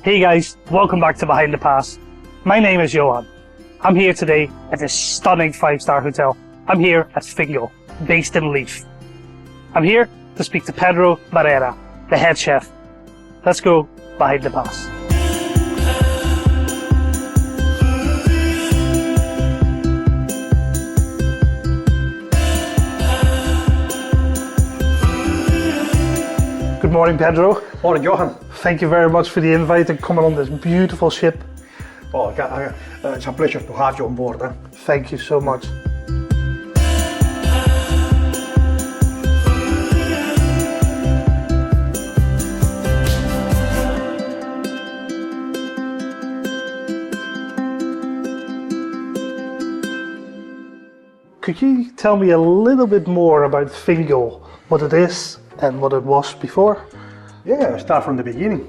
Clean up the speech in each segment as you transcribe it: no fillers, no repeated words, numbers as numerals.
Hey guys, welcome back to Behind the Pass. My name is Johan. I'm here today at this stunning 5-star hotel. I'm here at Fingal, based in Leith. I'm here to speak to Pedro Barreira, the head chef. Let's go Behind the Pass. Good morning, Pedro. Morning, Johan. Thank you very much for the invite and coming on this beautiful ship. Oh, it's a pleasure to have you on board. Thank you so much. Could you tell me a little bit more about Fingal, what it is and what it was before? Yeah, start from the beginning.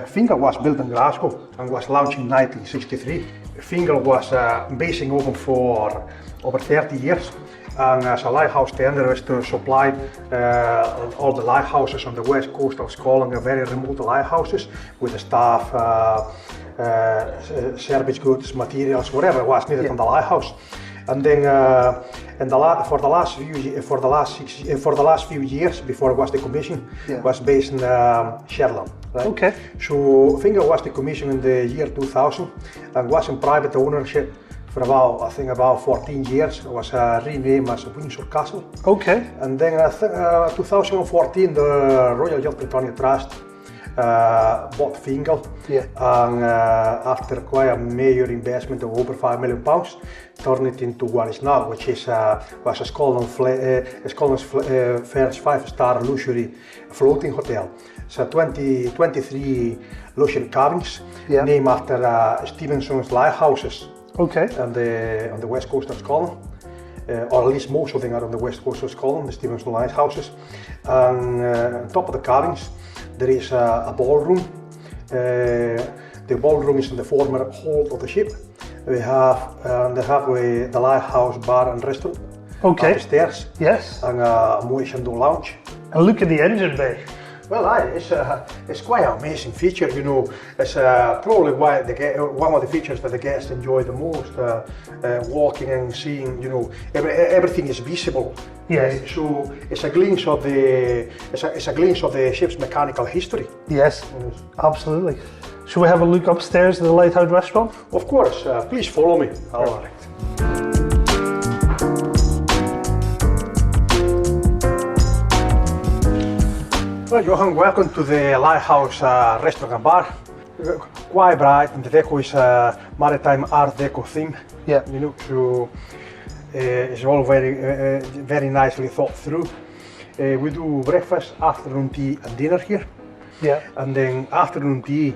Fingal was built in Glasgow and was launched in 1963. Fingal was basing open for over 30 years, and as a lighthouse tender was to supply all the lighthouses on the west coast of Scotland, very remote lighthouses, with the staff, service goods, materials, whatever was needed on the lighthouse. And then for the last few years before it was decommissioned, was based in Shetland. Right? Okay. So Fingal was decommissioned in the year 2000 and was in private ownership for about 14 years. It was renamed as Windsor Castle. Okay. And then 2014 the Royal Yacht Britannia Trust bought Fingal, and after quite a major investment of over £5 million, turned it into what is now, which is was a Scotland's first 5-star luxury floating hotel. So 23 luxury cabins, named after Stevenson's lighthouses. Okay. On the west coast of Scotland. Or at least most of them are on the west coast of Scotland, the Stevenson lighthouses. And on top of the cabins, there is a ballroom. The ballroom is in the former hold of the ship. They have the lighthouse bar and restaurant upstairs. Yes. And a Moët Chandon lounge. And look at the engine bay. Well, it's quite an amazing feature, you know. It's probably one of the features that the guests enjoy the most. Walking and seeing, you know, everything is visible. Yes. So it's a glimpse of the ship's mechanical history. Yes, absolutely. Should we have a look upstairs at the Lighthouse restaurant? Of course. Please follow me. All right. Well, Johan, welcome to the Lighthouse restaurant and bar. Quite bright, and the deco is maritime art deco theme. Yeah. You know, so it's all very nicely thought through. We do breakfast, afternoon tea, and dinner here. Yeah. And then afternoon tea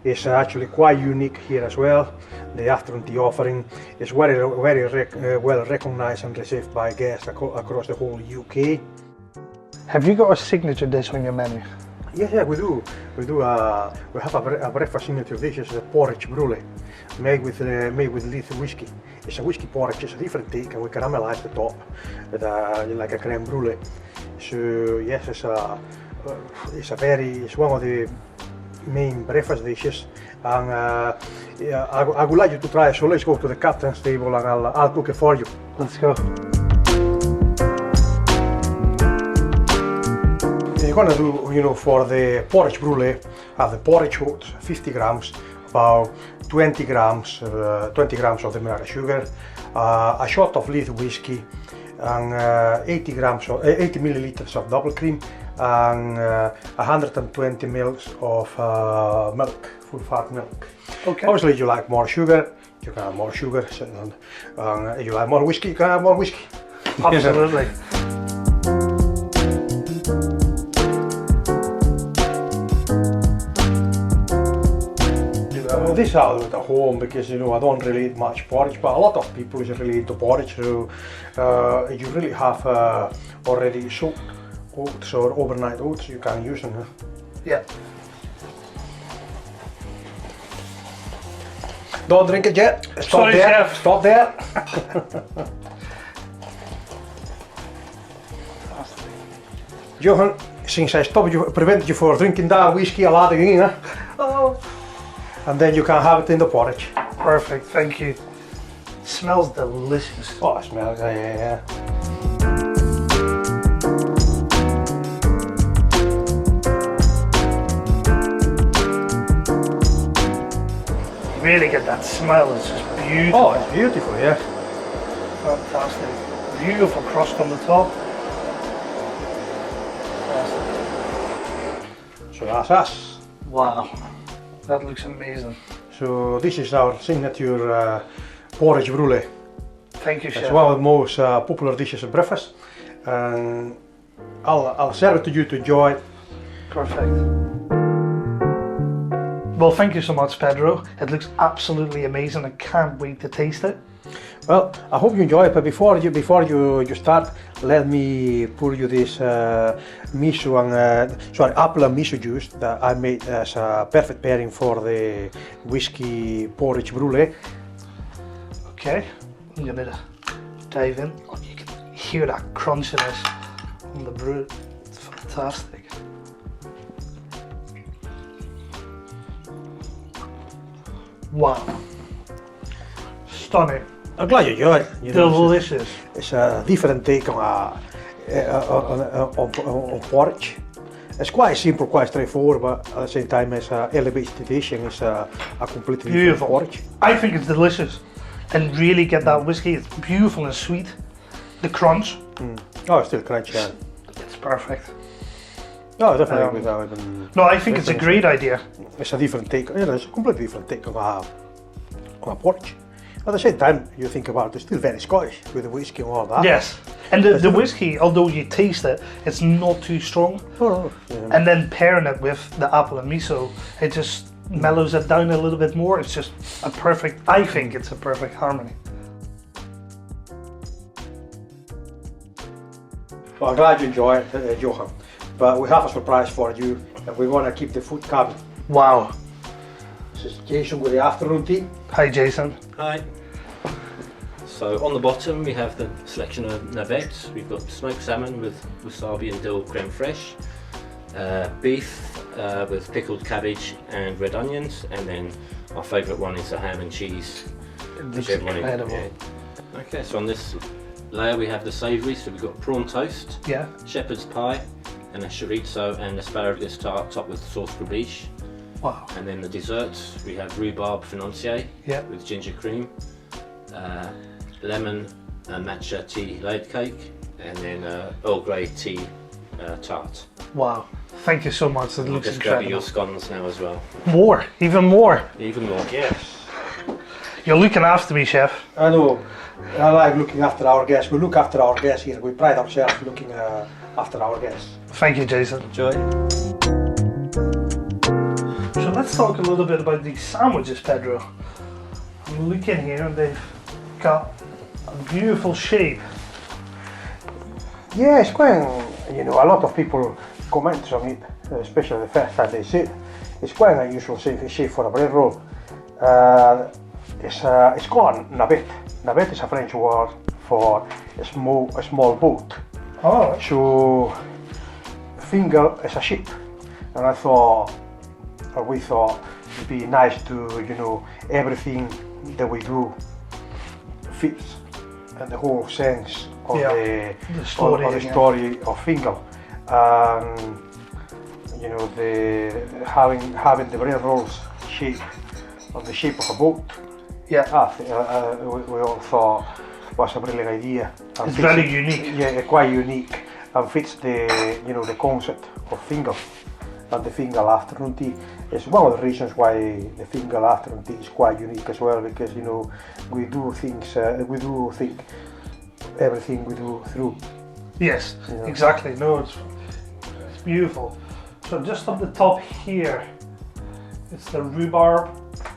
is actually quite unique here as well. The afternoon tea offering is very well recognized and received by guests across the whole UK. Have you got a signature dish on your menu? Yeah, we do. We have a breakfast signature dish. It's a porridge brulee, made with Leith whiskey. It's a whiskey porridge. It's a different take, and we caramelize the top with like a creme brulee. So yes, it's one of the main breakfast dishes, and I would like you to try it. So let's go to the captain's table, and I'll cook it for you. Let's go. You're gonna do, you know, for the porridge brulee, have the porridge oats, 50 grams, about 20 grams of the mineral sugar, a shot of Leith whiskey, and 80 milliliters of double cream, and 120 mils of milk, full fat milk. Okay. Obviously, if you like more sugar, you can have more sugar, and if you like more whiskey, you can have more whiskey. Absolutely. This I'll do it at home because, you know, I don't really eat much porridge, but a lot of people is really into porridge. So you really have already soaked oats or overnight oats, you can use them. Yeah. Don't drink it yet. Stop Sorry, there. chef. Stop there. Johan, since I prevented you from drinking that whiskey, I'll add it in. Oh, and then you can have it in the porridge. Perfect, thank you. Smells delicious. Oh, it smells, yeah. Really get that smell, it's just beautiful. Oh, it's beautiful, yeah. Fantastic. Beautiful crust on the top. So that's us. Wow, that looks amazing. So this is our signature porridge brulee. Thank you, Chef. It's one of the most popular dishes at breakfast, and I'll serve it to you to enjoy. Perfect. Well, thank you so much, Pedro. It looks absolutely amazing. I can't wait to taste it. Well, I hope you enjoy it, but before you start, let me pour you this miso and apple and miso juice that I made as a perfect pairing for the whiskey porridge brulee. Okay, I'm gonna dive in. Oh, you can hear that crunchiness on the brew. It's fantastic. Wow, stunning. I'm glad you enjoyed it. You know, Delicious. it's a different take on porridge. It's quite simple, quite straightforward, but at the same time, it's an elevated dish and it's a completely different Beautiful. porridge. I think it's delicious, and really get that whiskey. It's beautiful and sweet. The crunch. Oh, it's still crunchy. Yeah. It's perfect. No, definitely without even. No, I think it's a great idea. It's a different take. You know, it's a completely different take on a porridge. At the same time, you think about it, it's still very Scottish with the whiskey and all that. Yes, and the whiskey, although you taste it, it's not too strong. Oh, yeah. And then pairing it with the apple and miso, it just mellows it down a little bit more. It's just a perfect, I think it's a perfect harmony. Well, I'm glad you enjoy it, Johan. But we have a surprise for you, and we want to keep the food coming. Wow. This is Jason with the afternoon tea. Hi, Jason. Hi. So on the bottom we have the selection of navettes. We've got smoked salmon with wasabi and dill creme fraiche, beef with pickled cabbage and red onions, and then our favourite one is the ham and cheese. It's Whichever one you- incredible. yeah. Okay, so on this layer we have the savoury, so we've got prawn toast, Yeah. shepherd's pie, and a chorizo and asparagus tart topped with sauce grabiche. Wow. And then the desserts, we have rhubarb financier Yeah. with ginger cream, lemon matcha tea laid cake, and then Earl Grey tea tart. Wow. Thank you so much. It I'm looks just grabbing your incredible. scones now as well. More, even more. Even more. Yes. You're looking after me, Chef. I know. I like looking after our guests. We look after our guests here. We pride ourselves looking after our guests. Thank you, Jason. Enjoy. So let's talk a little bit about these sandwiches, Pedro. I'm looking here and they've got a beautiful shape. Yeah, it's quite, you know, a lot of people comment on it, especially the first time they see it. It's quite an unusual shape for a bread roll. It's called navette. Navette is a French word for a small boat. Oh, So, Fingal is a ship, and we thought it'd be nice to, you know, everything that we do fits and the whole sense of the the story, of the yeah. story of Fingal. You know, having the bread rolls shape of the shape of a boat. yeah. We all thought was a brilliant idea. And It's fits very it- unique. Yeah, quite unique, and fits the, you know, the concept of Fingal. And the Fingal afternoon tea is one of the reasons why the Fingal afternoon tea is quite unique as well, because, you know, we do things, we do think everything we do through. Yes, Yeah. exactly. No, it's beautiful. So just on the top here, it's the rhubarb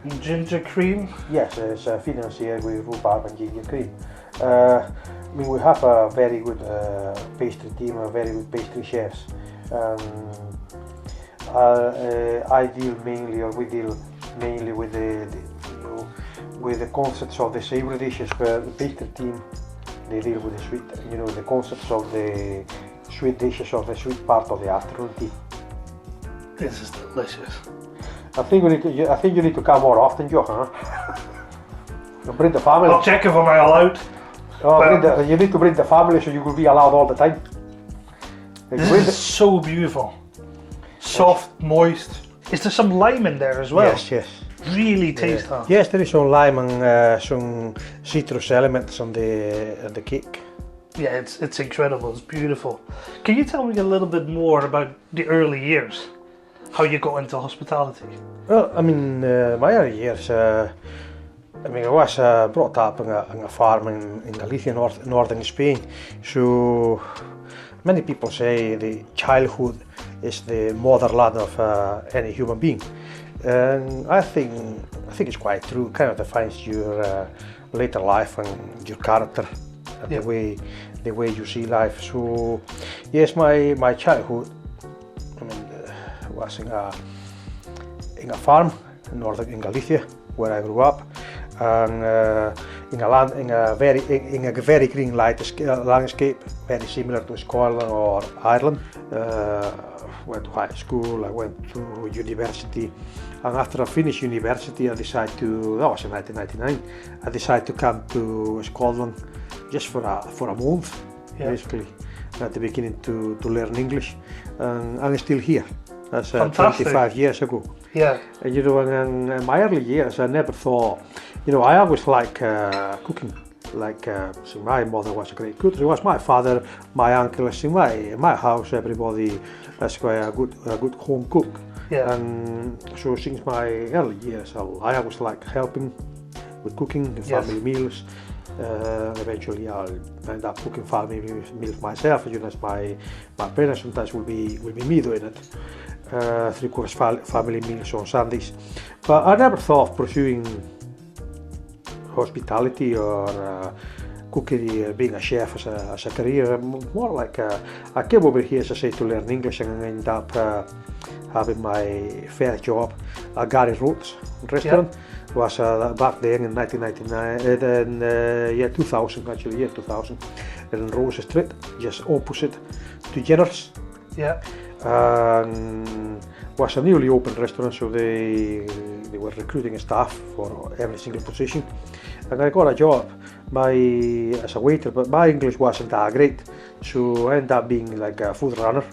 and ginger cream. Yes, it's financier with rhubarb and ginger cream. I mean, we have a very good pastry team, a very good pastry chefs. I deal mainly, or we deal mainly with the you know, with the concepts of the savory dishes, where the pastry team, they deal with the sweet, you know, the concepts of the sweet dishes, of the sweet part of the afternoon tea. This is delicious. I think you need to come more often, Joe. Huh? Bring the family. I'll check if I'm allowed. You need to bring the family so you will be allowed all the time. This is so beautiful. Soft, moist. Is there some lime in there as well? Yes. Really taste that. Yes, there is some lime and some citrus elements on the cake. Yeah, it's incredible. It's beautiful. Can you tell me a little bit more about the early years? How you got into hospitality? Well, I mean, my early years, I was brought up in a farm in Galicia, northern Spain. So many people say the childhood is the motherland of any human being. And I think it's quite true. It kind of defines your later life and your character, and the way you see life. So yes, my childhood, was in a farm in Galicia, where I grew up, and in a very green landscape, very similar to Scotland or Ireland. Went to high school, I went to university, and after I finished university I decided to, that was in 1999, I decided to come to Scotland just for a month, basically, at the beginning to learn English, and I'm still here. That's 25 years ago. Yeah. And in my early years I never thought, I always liked cooking. So my mother was a great cook. It was my father, my uncle, in my house everybody was quite a good home cook. Yeah. And so since my early years I always liked helping with cooking and family meals. Eventually I'll end up cooking family meals myself. As my parents sometimes will be me doing it. 3-course family meals on Sundays. But I never thought of pursuing hospitality or cookery, being a chef as a career. More like I came over here, as I say, to learn English, and I ended up having my first job at Gary Road's restaurant. It was back then in 1999, year 2000 actually, year 2000, in Rose Street, just opposite to Jenner's. Yeah. Was a newly opened restaurant, so they were recruiting staff for every single position, and I got a job as a waiter, but my English wasn't that great, so I ended up being like a food runner.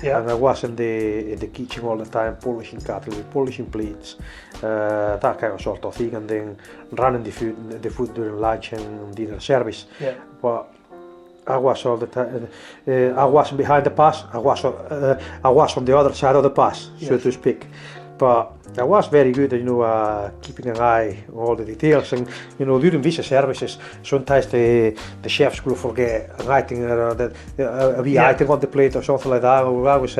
Yeah. And I was in the kitchen all the time, polishing cutlery, polishing plates, that kind of sort of thing, and then running the food during lunch and dinner service. Yeah. But I was all the time. I wasn't behind the pass. I was on the other side of the pass, so to speak. But I was very good at keeping an eye on all the details, and during these services sometimes the chefs will forget an item, a wee item on the plate or something like that. I was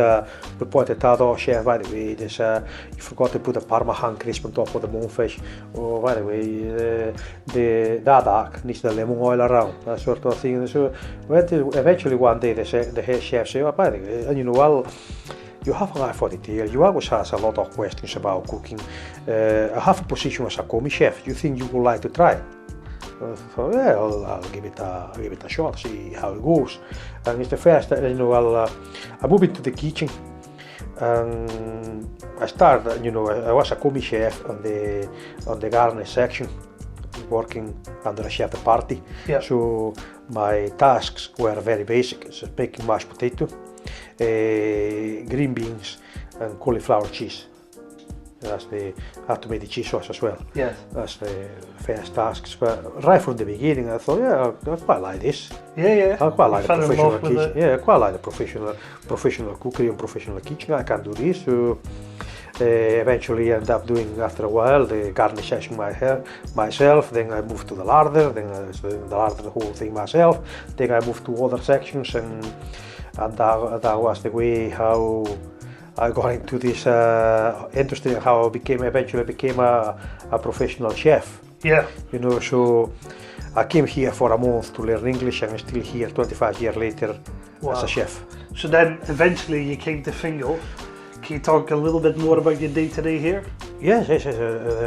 pointed out, "Oh chef, by the way, you forgot to put a Parma hand crisp on top of the moonfish. Or by the way, that duck needs the lemon oil around," that sort of thing. And so eventually one day the head chef said, "Oh, by the way, and you have an eye for detail. You always ask a lot of questions about cooking. I have a position as a commis chef. You think you would like to try?" I thought, yeah, I'll give it a shot, see how it goes. And it's the first, I moved into the kitchen, and I started. I was a commis chef on the garnish section, working under a chef de partie. Yeah. So my tasks were very basic. So making mashed potato, green beans, and cauliflower cheese. I have to make the cheese sauce as well. Yes. That's the first tasks. But right from the beginning, I thought, yeah, I quite like this. Yeah. I quite like the professional kitchen. Yeah, I quite like the professional cookery and professional kitchen. I can do this. So eventually, I ended up doing, after a while, the garnish section myself. Then I moved to the larder. Then I was doing the larder, the whole thing myself. Then I moved to other sections, and that was the way how I got into this industry, and how I eventually became a professional chef. Yeah. So I came here for a month to learn English, and I'm still here 25 years later as a chef. So then eventually you came to Fingal. Can you talk a little bit more about your day-to-day here? Yes.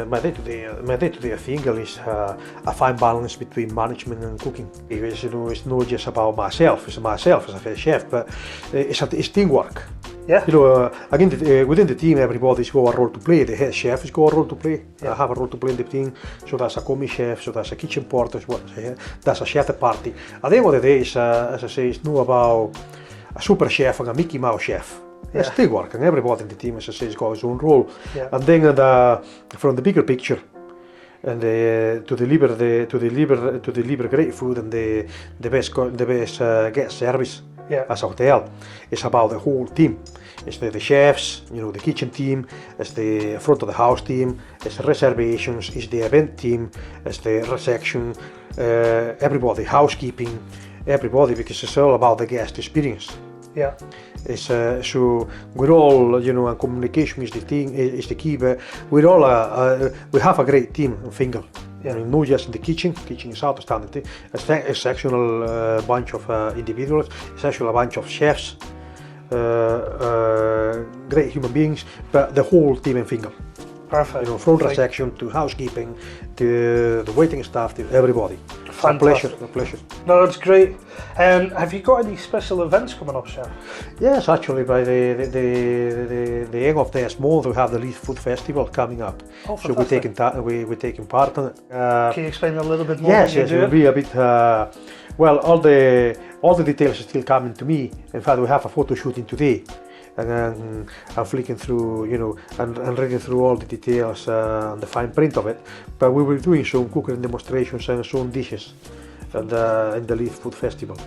My day-to-day at Fingal is a fine balance between management and cooking. It's not just about myself. It's myself as a chef, but it's teamwork. Yeah. You know, again, within the team, everybody's got a role to play. The head chef has got a role to play. Yeah. Have a role to play in the team. So that's a commis chef, so that's a kitchen porter, that's a chef de party. At the end of the day, as I say, it's not about a super chef and a Mickey Mouse chef. Yeah. It's still working. Everybody in the team, as I say, has got his own role. Yeah. And then from the bigger picture, and to deliver great food and the best guest service. Yeah. As a hotel, it's about the whole team. It's the chefs, you know, the kitchen team, it's the front of the house team, it's the reservations, it's the event team, it's the reception, everybody, housekeeping, everybody, because it's all about the guest experience. Yeah. It's so we're all, you know, and communication is the thing, is the key. But we're all we have a great team in Fingal. Yeah. I mean, not just in the kitchen. Kitchen is outstanding. It's a sectional bunch of individuals. It's actually a bunch of chefs, great human beings. But the whole team in Fingal. Perfect. You know, from reception to housekeeping to the waiting staff to everybody. It's a pleasure. A pleasure. No, it's great. Have you got any special events coming up, Chef? Yes, actually, by the end of this month, we have the Leith Food Festival coming up. Oh, so we're taking part in it. Can you explain a little bit more? Yes, it will be a bit. Well, all the details are still coming to me. In fact, we have a photo shooting today, and I'm flicking through, you know, and reading through all the details and the fine print of it. But we will be doing some cooking demonstrations and some dishes in the Leith Food Festival.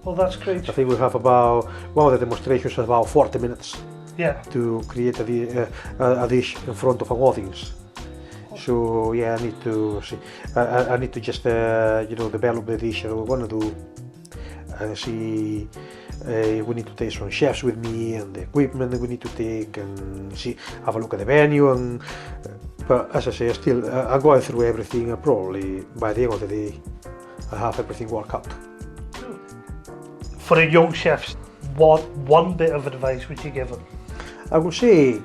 Well, that's great. I think we have about one of the demonstrations is about 40 minutes. Yeah. To create a dish in front of an audience. So yeah, I need to see. I need to just you know, develop the dish that we want to do, and see. We need to take some chefs with me and the equipment that we need to take, and see, have a look at the venue. And but as I say, I'm going through everything. And probably by the end of the day, I have everything worked out. For the young chefs, what one bit of advice would you give them? I would say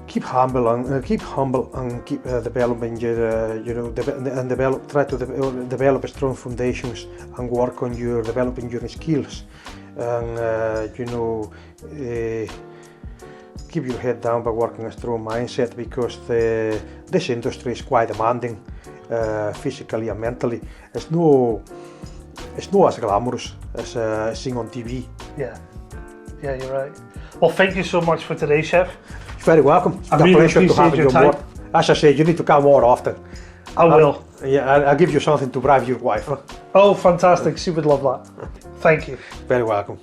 keep humble and keep developing your, you know, try to develop strong foundations and work on your developing your skills, and you know, keep your head down by working a strong mindset, because this industry is quite demanding, physically and mentally. It's not as glamorous as seeing on TV. Yeah, you're right. Well, thank you so much for today, Chef. You're very welcome. It's a really pleasure to have appreciate you your on time. board. As I say, you need to come more often. I will. Yeah, I'll give you something to bribe your wife. Oh, fantastic. She would love that. Thank you. Very welcome.